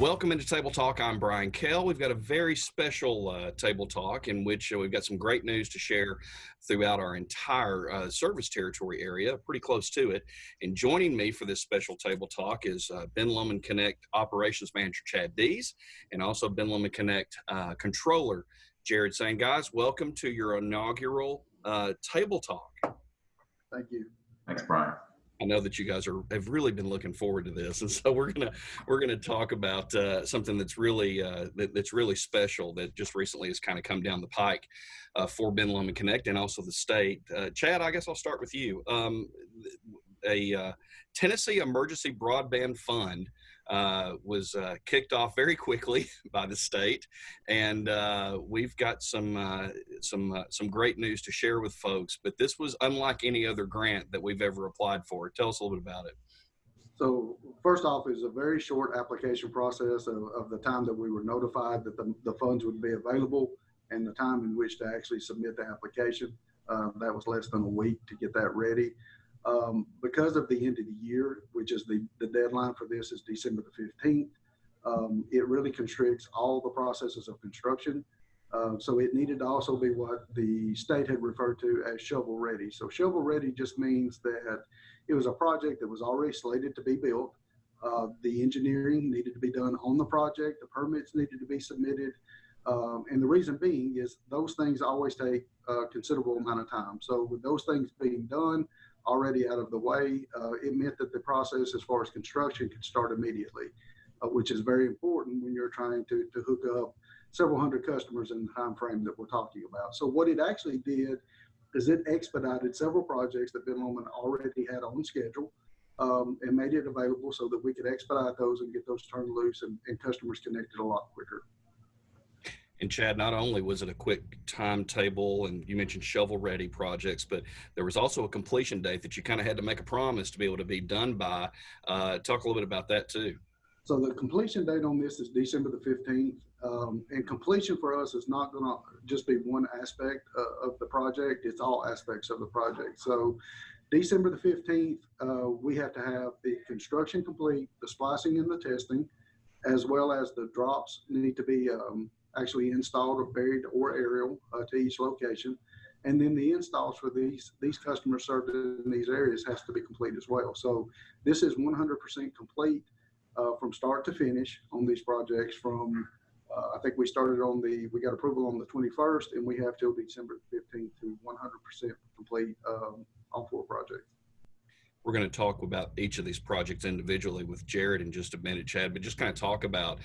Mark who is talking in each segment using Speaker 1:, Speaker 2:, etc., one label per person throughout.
Speaker 1: Welcome into Table Talk. I'm Brian Kell. We've got a very special Table Talk in which we've got some great news to share throughout our entire service territory area, pretty close to it. And joining me for this special Table Talk is Ben Lomand Connect Operations Manager Chad Dees, and also Ben Lomand Connect Controller Jared Sane. Guys, welcome to your inaugural Table Talk.
Speaker 2: Thank you.
Speaker 3: Thanks, Brian.
Speaker 1: I know that you guys have really been looking forward to this, and so we're gonna talk about something that's really that's really special that just recently has kind of come down the pike for Ben Lomand Connect and also the state. Chad, I guess I'll start with you. A Tennessee Emergency Broadband Fund was kicked off very quickly by the state, and we've got some great news to share with folks. But this was unlike any other grant that we've ever applied for. Tell us a little bit about it.
Speaker 2: So first off, it was a very short application process of the time that we were notified that the funds would be available and the time in which to actually submit the application. That was less than a week to get that ready. Because of the end of the year, which is the deadline for this is December the 15th, it really constricts all the processes of construction. So it needed to also be what the state had referred to as shovel ready. So shovel ready just means that it was a project that was already slated to be built. The engineering needed to be done on the project. The permits needed to be submitted. And the reason being is those things always take a considerable amount of time. So with those things being done, already out of the way, it meant that the process as far as construction could start immediately, which is very important when you're trying to hook up several hundred customers in the time frame that we're talking about. So what it actually did is it expedited several projects that Ben Lomand already had on schedule and made it available so that we could expedite those and get those turned loose and customers connected a lot quicker.
Speaker 1: And Chad, not only was it a quick timetable, and you mentioned shovel-ready projects, but there was also a completion date that you kind of had to make a promise to be able to be done by. Talk a little bit about that too.
Speaker 2: So the completion date on this is December the 15th, and completion for us is not going to just be one aspect of the project; it's all aspects of the project. So December the 15th, we have to have the construction complete, the splicing and the testing, as well as the drops need to be actually installed or buried or aerial to each location. And then the installs for these customers served in these areas has to be complete as well. So this is 100% complete from start to finish on these projects from, I think we got approval on the 21st and we have till December 15th to 100% complete all four projects.
Speaker 1: We're going to talk about each of these projects individually with Jared in just a minute, Chad, but just kind of talk about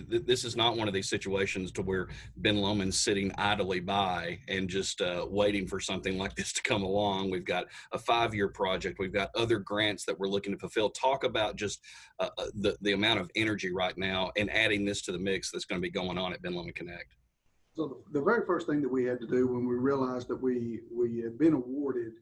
Speaker 1: this is not one of these situations to where Ben Lomand's sitting idly by and just waiting for something like this to come along. We've got a 5-year project. We've got other grants that we're looking to fulfill. Talk about just the amount of energy right now and adding this to the mix that's going to be going on at Ben Lomand Connect.
Speaker 2: So the very first thing that we had to do when we realized that we had been awarded,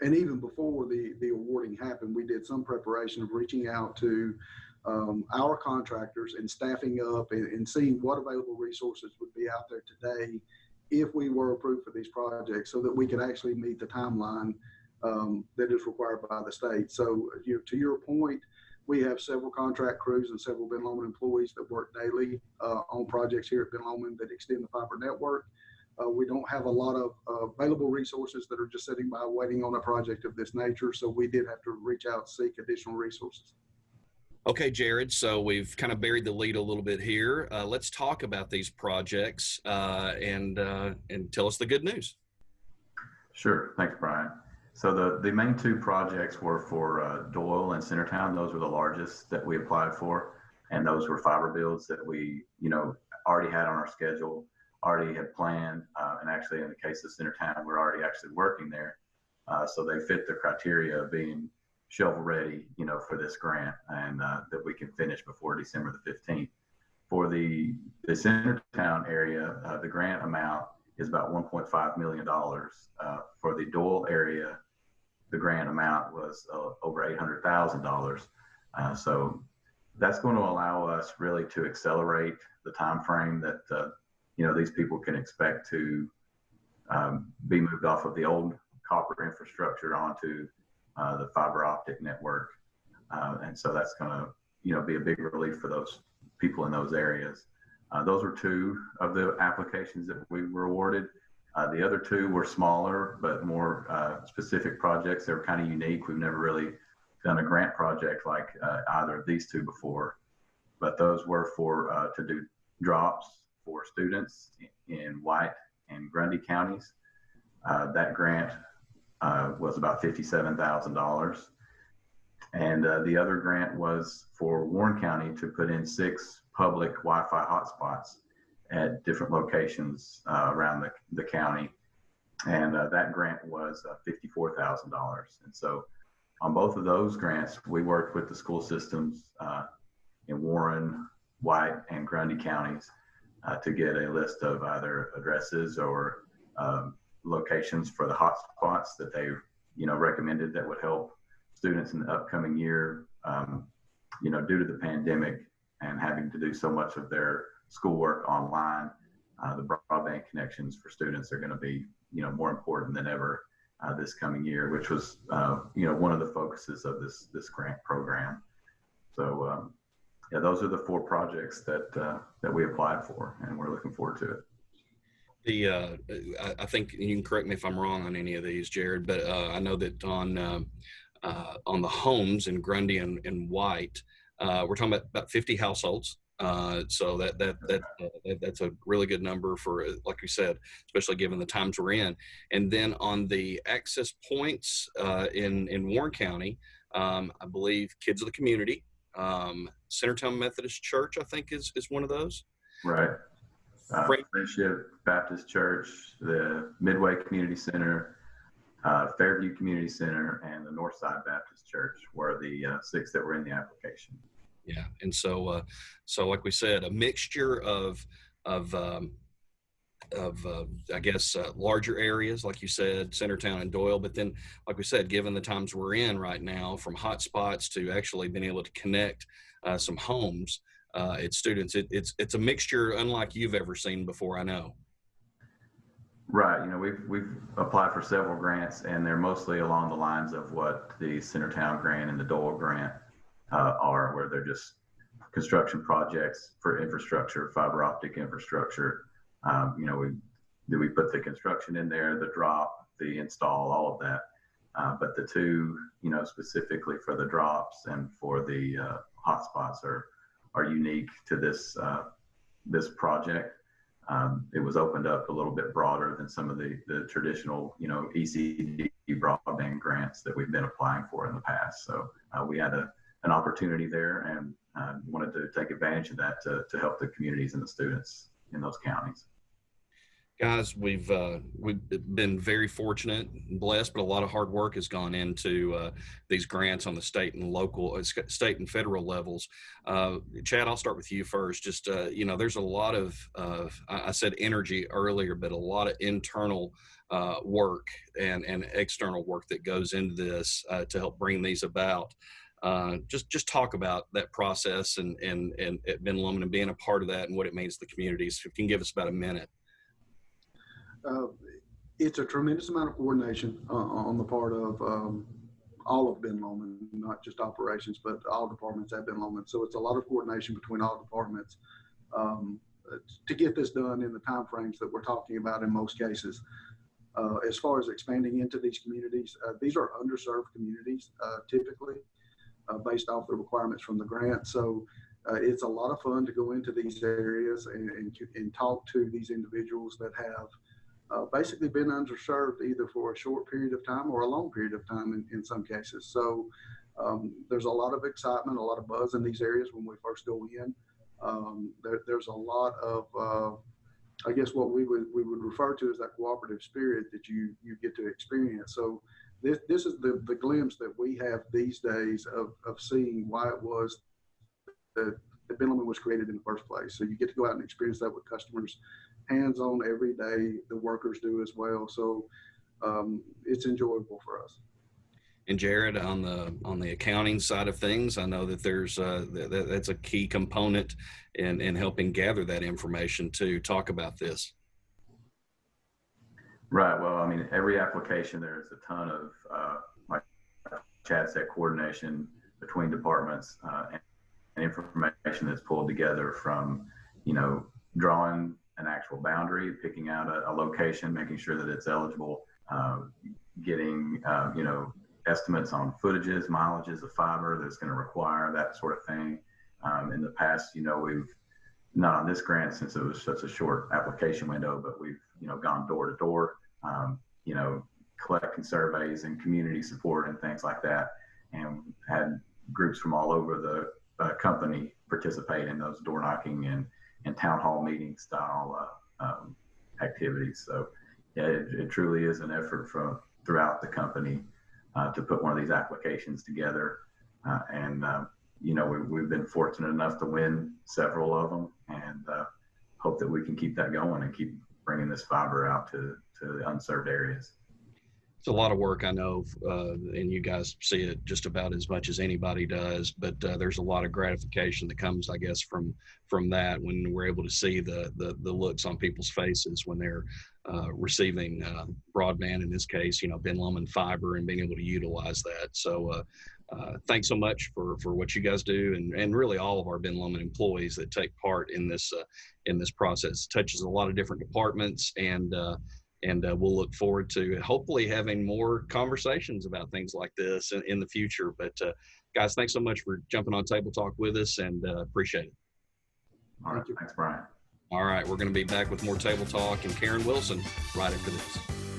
Speaker 2: and even before the awarding happened, we did some preparation of reaching out to our contractors and staffing up and seeing what available resources would be out there today if we were approved for these projects so that we could actually meet the timeline that is required by the state. So to your point, we have several contract crews and several Ben Lomand employees that work daily on projects here at Ben Lomand that extend the fiber network. We don't have a lot of available resources that are just sitting by waiting on a project of this nature. So we did have to reach out, seek additional resources.
Speaker 1: Okay, Jared, so we've kind of buried the lead a little bit here. Let's talk about these projects and tell us the good news.
Speaker 3: Sure. Thanks, Brian. So the main two projects were for Doyle and Centertown. Those were the largest that we applied for. And those were fiber builds that we, already had on our schedule, already had planned, and actually in the case of Centertown, we're already actually working there. So they fit the criteria of being shovel ready, for this grant, and that we can finish before December the 15th. For the Centertown area, the grant amount is about $1.5 million. For the Doyle area, the grant amount was over $800,000. So that's going to allow us really to accelerate the time frame that these people can expect to be moved off of the old copper infrastructure onto the fiber optic network. And so that's going to be a big relief for those people in those areas. Those were two of the applications that we were awarded. The other two were smaller, but more specific projects. They were kind of unique. We've never really done a grant project like either of these two before, but those were for to do drops for students in White and Grundy counties. That grant was about $57,000. And the other grant was for Warren County to put in 6 public Wi-Fi hotspots at different locations around the county. And that grant was $54,000. And so on both of those grants, we worked with the school systems in Warren, White, and Grundy counties to get a list of either addresses or locations for the hotspots that they, recommended that would help students in the upcoming year, due to the pandemic and having to do so much of their schoolwork online. The broadband connections for students are going to be, more important than ever this coming year, which was, one of the focuses of this grant program. So, yeah, those are the 4 projects that we applied for, and we're looking forward to it.
Speaker 1: I think you can correct me if I'm wrong on any of these, Jared, but I know that on the homes in Grundy and White, we're talking about 50 households. So that's a really good number for, like you said, especially given the times we're in. And then on the access points in Warren County, I believe Kids of the Community, Centertown Methodist Church, I think is one of those.
Speaker 3: Right. Friendship Baptist Church, the Midway Community Center, Fairview Community Center, and the Northside Baptist Church were the 6 that were in the application.
Speaker 1: Yeah, and so like we said, a mixture of I guess larger areas, like you said, Centertown and Doyle. But then, like we said, given the times we're in right now, from hotspots to actually being able to connect some homes, it's students. It's a mixture unlike you've ever seen before, I know.
Speaker 3: Right. We've applied for several grants, and they're mostly along the lines of what the Centertown grant and the Doyle grant are, where they're just construction projects for infrastructure, fiber optic infrastructure. We put the construction in there, the drop, the install, all of that. But the two, specifically for the drops and for the hotspots are unique to this project. It was opened up a little bit broader than some of the traditional, ECD broadband grants that we've been applying for in the past. So we had an opportunity there, and wanted to take advantage of that to help the communities and the students in those counties.
Speaker 1: Guys, we've been very fortunate and blessed, but a lot of hard work has gone into these grants on the state and federal levels. Chad, I'll start with you first. Just there's a lot of I said energy earlier, but a lot of internal work and external work that goes into this to help bring these about. Just talk about that process and at Ben Lomand and being a part of that and what it means to the communities. If you can give us about a minute.
Speaker 2: It's a tremendous amount of coordination on the part of all of Ben Lomand, not just operations, but all departments at Ben Lomand. So it's a lot of coordination between all departments to get this done in the timeframes that we're talking about in most cases. As far as expanding into these communities, these are underserved communities typically based off the requirements from the grant. So it's a lot of fun to go into these areas and talk to these individuals that have basically been underserved either for a short period of time or a long period of time in some cases. So there's a lot of excitement, a lot of buzz in these areas when we first go in. There's a lot of, I guess what we would refer to as that cooperative spirit that you get to experience. So this is the glimpse that we have these days of seeing why it was that Ben Lomond was created in the first place. So you get to go out and experience that with customers hands-on every day. The workers do as well. So it's enjoyable for us.
Speaker 1: And Jared, on the accounting side of things, I know that there's that's a key component in helping gather that information to talk about this.
Speaker 3: Right. Well, I mean, every application, there's a ton of, like Chad said, coordination between departments and information that's pulled together from, drawing an actual boundary, picking out a location, making sure that it's eligible, getting, estimates on footages, mileages of fiber that's going to require, that sort of thing. In the past, we've, not on this grant since it was such a short application window, but we've, gone door to door, collecting surveys and community support and things like that, and had groups from all over the company participate in those door knocking and town hall meeting style activities. So yeah, it truly is an effort from throughout the company to put one of these applications together. We've been fortunate enough to win several of them, and hope that we can keep that going and keep bringing this fiber out to the unserved areas.
Speaker 1: It's a lot of work, I know, and you guys see it just about as much as anybody does, but there's a lot of gratification that comes, I guess, from that, when we're able to see the looks on people's faces when they're receiving broadband, in this case, Ben Lomond fiber, and being able to utilize that. So thanks so much for what you guys do, and really all of our Ben Lomond employees that take part in this process. It touches a lot of different departments, and we'll look forward to hopefully having more conversations about things like this in the future. But guys, thanks so much for jumping on Table Talk with us, and appreciate it.
Speaker 3: All right, thanks, Brian.
Speaker 1: All right, we're going to be back with more Table Talk and Karen Wilson right after this.